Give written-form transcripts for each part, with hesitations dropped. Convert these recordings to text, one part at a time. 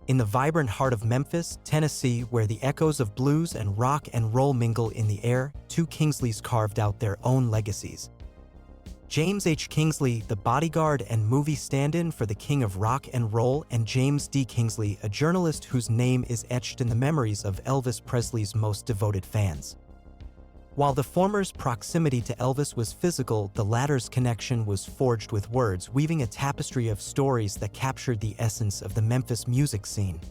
In the vibrant heart of Memphis, Tennessee, where the echoes of blues and rock and roll mingle in the air, two Kingsleys carved out their own legacies. James H. Kingsley, the bodyguard and movie stand-in for the king of rock and roll, and James D. Kingsley, a journalist whose name is etched in the memories of Elvis Presley's most devoted fans. While the former's proximity to Elvis was physical, the latter's connection was forged with words, weaving a tapestry of stories that captured the essence of the Memphis music scene.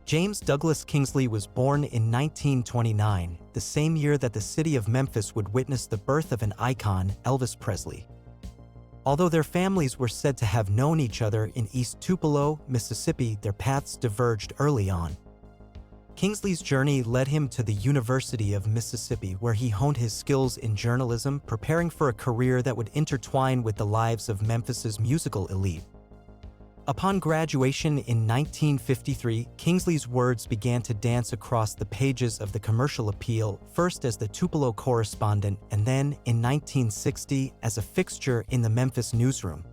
James Douglas Kingsley was born in 1929, the same year that the city of Memphis would witness the birth of an icon, Elvis Presley. Although their families were said to have known each other in East Tupelo, Mississippi, their paths diverged early on. Kingsley's journey led him to the University of Mississippi, where he honed his skills in journalism, preparing for a career that would intertwine with the lives of Memphis's musical elite. Upon graduation in 1953, Kingsley's words began to dance across the pages of the Commercial Appeal, first as the Tupelo correspondent and then, in 1960, as a fixture in the Memphis newsroom.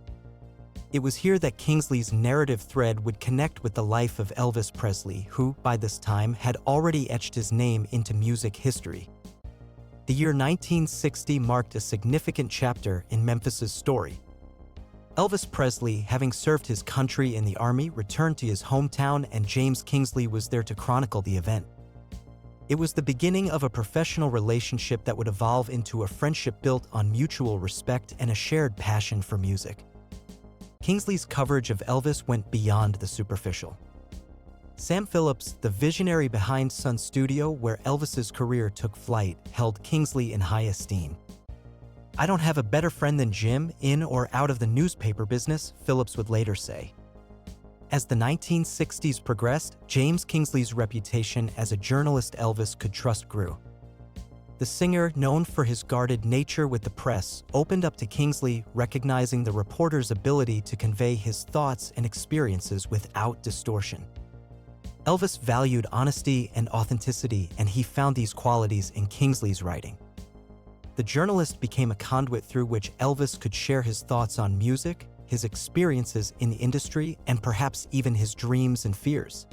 It was here that Kingsley's narrative thread would connect with the life of Elvis Presley, who, by this time, had already etched his name into music history. The year 1960 marked a significant chapter in Memphis's story. Elvis Presley, having served his country in the Army, returned to his hometown, and James Kingsley was there to chronicle the event. It was the beginning of a professional relationship that would evolve into a friendship built on mutual respect and a shared passion for music. Kingsley's coverage of Elvis went beyond the superficial. Sam Phillips, the visionary behind Sun Studio, where Elvis's career took flight, held Kingsley in high esteem. "I don't have a better friend than Jim, in or out of the newspaper business," Phillips would later say. As the 1960s progressed, James Kingsley's reputation as a journalist Elvis could trust grew. The singer, known for his guarded nature with the press, opened up to Kingsley, recognizing the reporter's ability to convey his thoughts and experiences without distortion. Elvis valued honesty and authenticity, and he found these qualities in Kingsley's writing. The journalist became a conduit through which Elvis could share his thoughts on music, his experiences in the industry, and perhaps even his dreams and fears.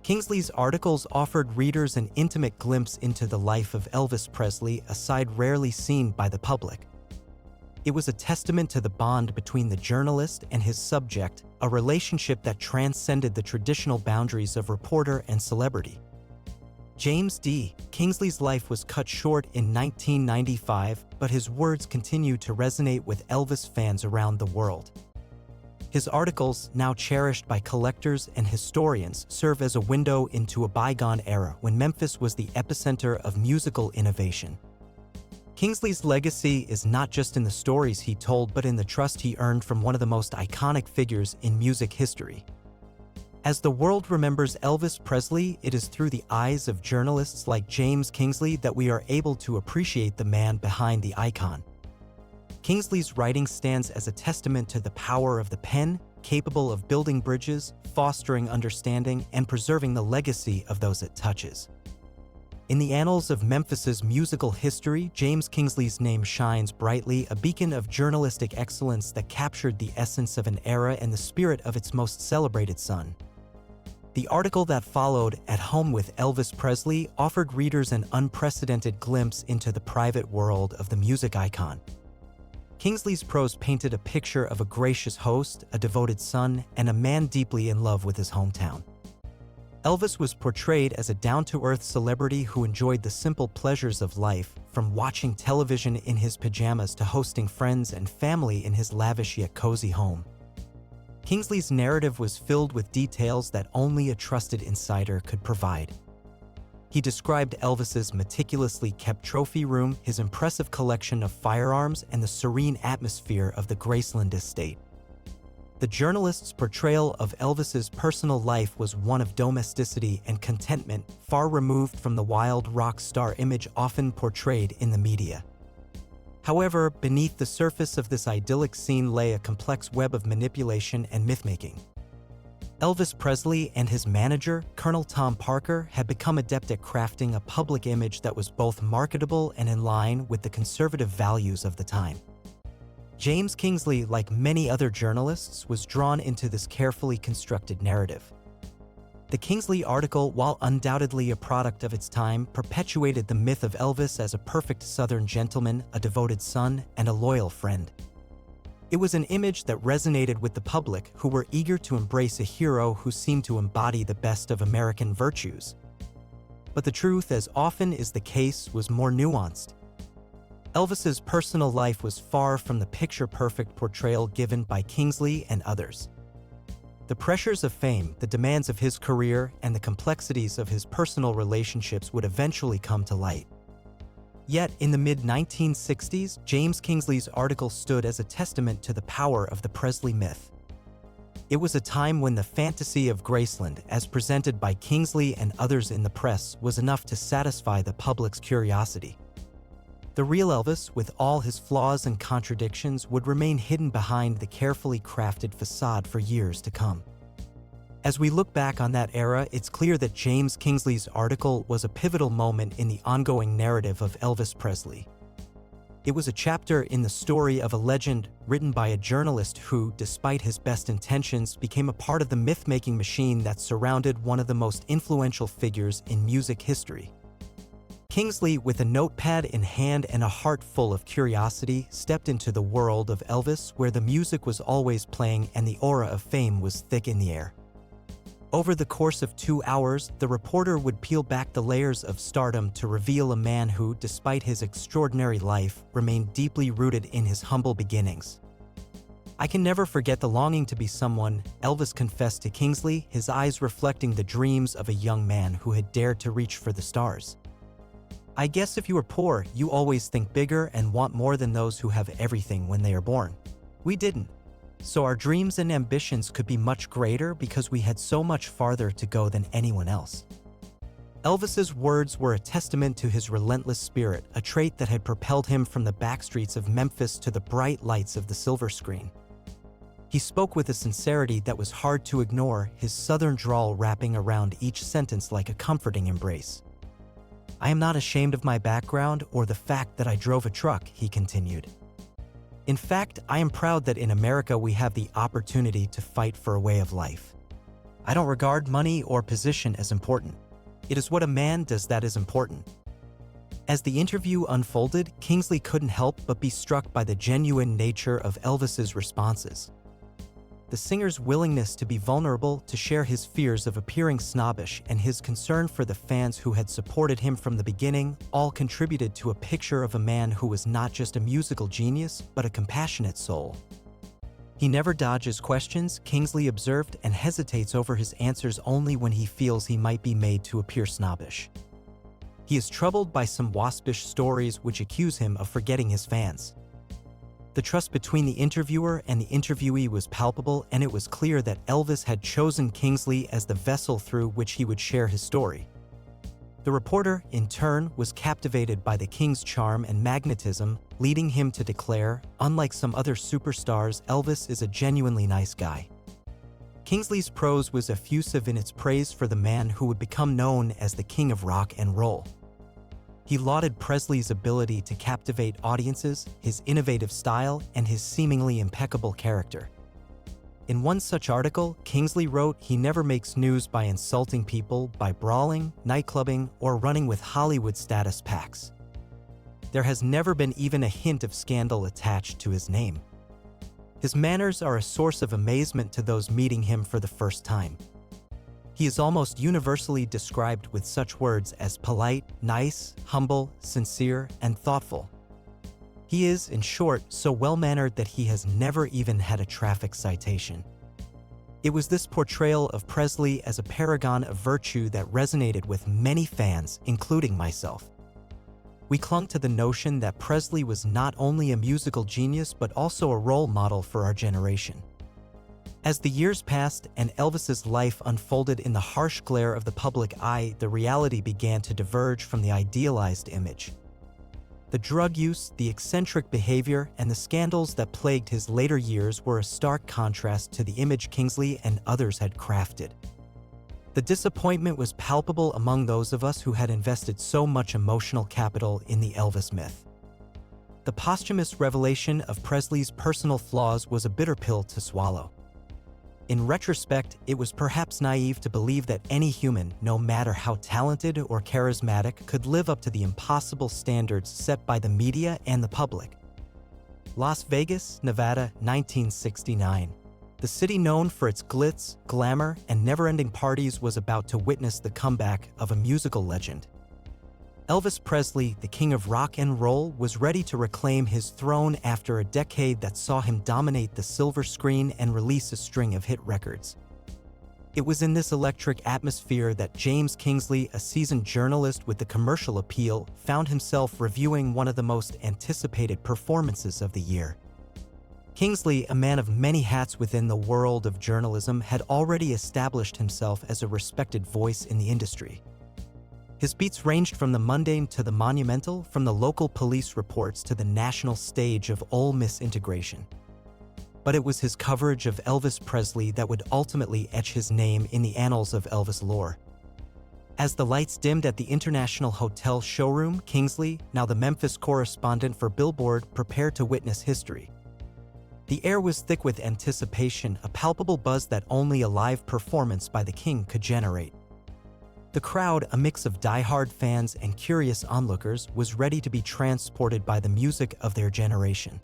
Kingsley's articles offered readers an intimate glimpse into the life of Elvis Presley, a side rarely seen by the public. It was a testament to the bond between the journalist and his subject, a relationship that transcended the traditional boundaries of reporter and celebrity. James D. Kingsley's life was cut short in 1995, but his words continue to resonate with Elvis fans around the world. His articles, now cherished by collectors and historians, serve as a window into a bygone era when Memphis was the epicenter of musical innovation. Kingsley's legacy is not just in the stories he told, but in the trust he earned from one of the most iconic figures in music history. As the world remembers Elvis Presley, it is through the eyes of journalists like James Kingsley that we are able to appreciate the man behind the icon. Kingsley's writing stands as a testament to the power of the pen, capable of building bridges, fostering understanding, and preserving the legacy of those it touches. In the annals of Memphis's musical history, James Kingsley's name shines brightly, a beacon of journalistic excellence that captured the essence of an era and the spirit of its most celebrated son. The article that followed, At Home with Elvis Presley, offered readers an unprecedented glimpse into the private world of the music icon. Kingsley's prose painted a picture of a gracious host, a devoted son, and a man deeply in love with his hometown. Elvis was portrayed as a down-to-earth celebrity who enjoyed the simple pleasures of life, from watching television in his pajamas to hosting friends and family in his lavish yet cozy home. Kingsley's narrative was filled with details that only a trusted insider could provide. He described Elvis's meticulously kept trophy room, his impressive collection of firearms, and the serene atmosphere of the Graceland estate. The journalist's portrayal of Elvis's personal life was one of domesticity and contentment, far removed from the wild rock star image often portrayed in the media. However, beneath the surface of this idyllic scene lay a complex web of manipulation and myth-making. Elvis Presley and his manager, Colonel Tom Parker, had become adept at crafting a public image that was both marketable and in line with the conservative values of the time. James Kingsley, like many other journalists, was drawn into this carefully constructed narrative. The Kingsley article, while undoubtedly a product of its time, perpetuated the myth of Elvis as a perfect Southern gentleman, a devoted son, and a loyal friend. It was an image that resonated with the public, who were eager to embrace a hero who seemed to embody the best of American virtues. But the truth, as often is the case, was more nuanced. Elvis's personal life was far from the picture-perfect portrayal given by Kingsley and others. The pressures of fame, the demands of his career, and the complexities of his personal relationships would eventually come to light. Yet, in the mid-1960s, James Kingsley's article stood as a testament to the power of the Presley myth. It was a time when the fantasy of Graceland, as presented by Kingsley and others in the press, was enough to satisfy the public's curiosity. The real Elvis, with all his flaws and contradictions, would remain hidden behind the carefully crafted facade for years to come. As we look back on that era, it's clear that James Kingsley's article was a pivotal moment in the ongoing narrative of Elvis Presley. It was a chapter in the story of a legend written by a journalist who, despite his best intentions, became a part of the myth-making machine that surrounded one of the most influential figures in music history. Kingsley, with a notepad in hand and a heart full of curiosity, stepped into the world of Elvis, where the music was always playing and the aura of fame was thick in the air. Over the course of 2 hours, the reporter would peel back the layers of stardom to reveal a man who, despite his extraordinary life, remained deeply rooted in his humble beginnings. "I can never forget the longing to be someone," Elvis confessed to Kingsley, his eyes reflecting the dreams of a young man who had dared to reach for the stars. "I guess if you were poor, you always think bigger and want more than those who have everything when they are born. We didn't. So our dreams and ambitions could be much greater because we had so much farther to go than anyone else." Elvis's words were a testament to his relentless spirit, a trait that had propelled him from the backstreets of Memphis to the bright lights of the silver screen. He spoke with a sincerity that was hard to ignore, his southern drawl wrapping around each sentence like a comforting embrace. "I am not ashamed of my background or the fact that I drove a truck," he continued. "In fact, I am proud that in America we have the opportunity to fight for a way of life. I don't regard money or position as important. It is what a man does that is important." As the interview unfolded, Kingsley couldn't help but be struck by the genuine nature of Elvis's responses. The singer's willingness to be vulnerable, to share his fears of appearing snobbish, and his concern for the fans who had supported him from the beginning all contributed to a picture of a man who was not just a musical genius, but a compassionate soul. "He never dodges questions," Kingsley observed, "and hesitates over his answers only when he feels he might be made to appear snobbish. He is troubled by some waspish stories which accuse him of forgetting his fans." The trust between the interviewer and the interviewee was palpable, and it was clear that Elvis had chosen Kingsley as the vessel through which he would share his story. The reporter, in turn, was captivated by the King's charm and magnetism, leading him to declare, "Unlike some other superstars, Elvis is a genuinely nice guy." Kingsley's prose was effusive in its praise for the man who would become known as the King of Rock and Roll. He lauded Presley's ability to captivate audiences, his innovative style, and his seemingly impeccable character. In one such article, Kingsley wrote, "He never makes news by insulting people, by brawling, nightclubbing, or running with Hollywood status packs. There has never been even a hint of scandal attached to his name. His manners are a source of amazement to those meeting him for the first time. He is almost universally described with such words as polite, nice, humble, sincere, and thoughtful. He is, in short, so well-mannered that he has never even had a traffic citation." It was this portrayal of Presley as a paragon of virtue that resonated with many fans, including myself. We clung to the notion that Presley was not only a musical genius but also a role model for our generation. As the years passed and Elvis's life unfolded in the harsh glare of the public eye, the reality began to diverge from the idealized image. The drug use, the eccentric behavior, and the scandals that plagued his later years were a stark contrast to the image Kingsley and others had crafted. The disappointment was palpable among those of us who had invested so much emotional capital in the Elvis myth. The posthumous revelation of Presley's personal flaws was a bitter pill to swallow. In retrospect, it was perhaps naive to believe that any human, no matter how talented or charismatic, could live up to the impossible standards set by the media and the public. Las Vegas, Nevada, 1969. The city known for its glitz, glamour, and never-ending parties was about to witness the comeback of a musical legend. Elvis Presley, the king of rock and roll, was ready to reclaim his throne after a decade that saw him dominate the silver screen and release a string of hit records. It was in this electric atmosphere that James Kingsley, a seasoned journalist with the commercial appeal, found himself reviewing one of the most anticipated performances of the year. Kingsley, a man of many hats within the world of journalism, had already established himself as a respected voice in the industry. His beats ranged from the mundane to the monumental, from the local police reports to the national stage of Ole Miss integration. But it was his coverage of Elvis Presley that would ultimately etch his name in the annals of Elvis lore. As the lights dimmed at the International Hotel showroom, Kingsley, now the Memphis correspondent for Billboard, prepared to witness history. The air was thick with anticipation, a palpable buzz that only a live performance by the king could generate. The crowd, a mix of die-hard fans and curious onlookers, was ready to be transported by the music of their generation.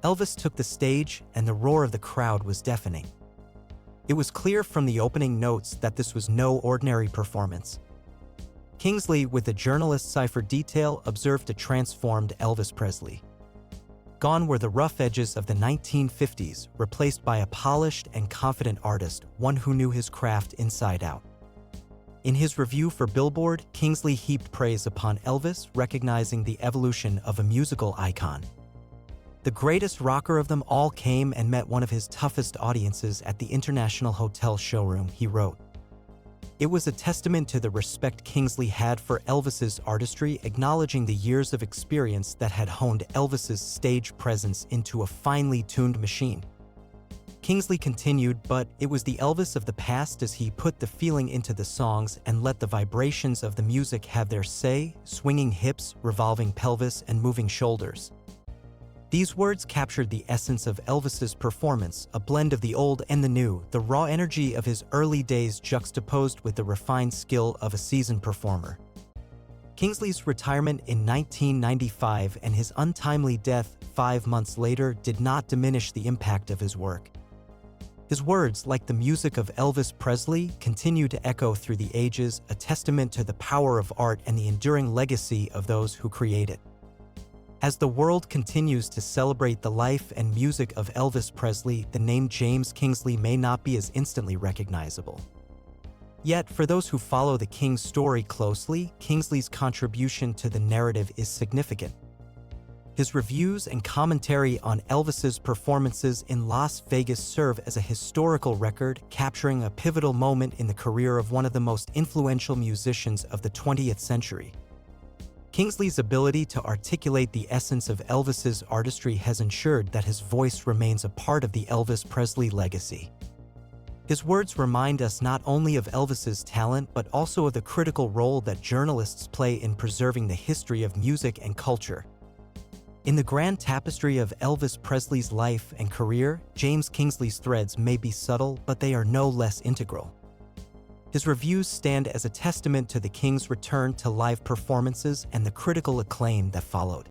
Elvis took the stage, and the roar of the crowd was deafening. It was clear from the opening notes that this was no ordinary performance. Kingsley, with a journalist's cipher detail, observed a transformed Elvis Presley. Gone were the rough edges of the 1950s, replaced by a polished and confident artist, one who knew his craft inside out. In his review for Billboard, Kingsley heaped praise upon Elvis, recognizing the evolution of a musical icon. The greatest rocker of them all came and met one of his toughest audiences at the International Hotel showroom, he wrote. It was a testament to the respect Kingsley had for Elvis's artistry, acknowledging the years of experience that had honed Elvis's stage presence into a finely tuned machine. Kingsley continued, but it was the Elvis of the past as he put the feeling into the songs and let the vibrations of the music have their say, swinging hips, revolving pelvis, and moving shoulders. These words captured the essence of Elvis's performance, a blend of the old and the new, the raw energy of his early days juxtaposed with the refined skill of a seasoned performer. Kingsley's retirement in 1995 and his untimely death 5 months later did not diminish the impact of his work. His words, like the music of Elvis Presley, continue to echo through the ages, a testament to the power of art and the enduring legacy of those who create it. As the world continues to celebrate the life and music of Elvis Presley, the name James Kingsley may not be as instantly recognizable. Yet, for those who follow the King's story closely, Kingsley's contribution to the narrative is significant. His reviews and commentary on Elvis's performances in Las Vegas serve as a historical record, capturing a pivotal moment in the career of one of the most influential musicians of the 20th century. Kingsley's ability to articulate the essence of Elvis's artistry has ensured that his voice remains a part of the Elvis Presley legacy. His words remind us not only of Elvis's talent, but also of the critical role that journalists play in preserving the history of music and culture. In the grand tapestry of Elvis Presley's life and career, James Kingsley's threads may be subtle, but they are no less integral. His reviews stand as a testament to the King's return to live performances and the critical acclaim that followed.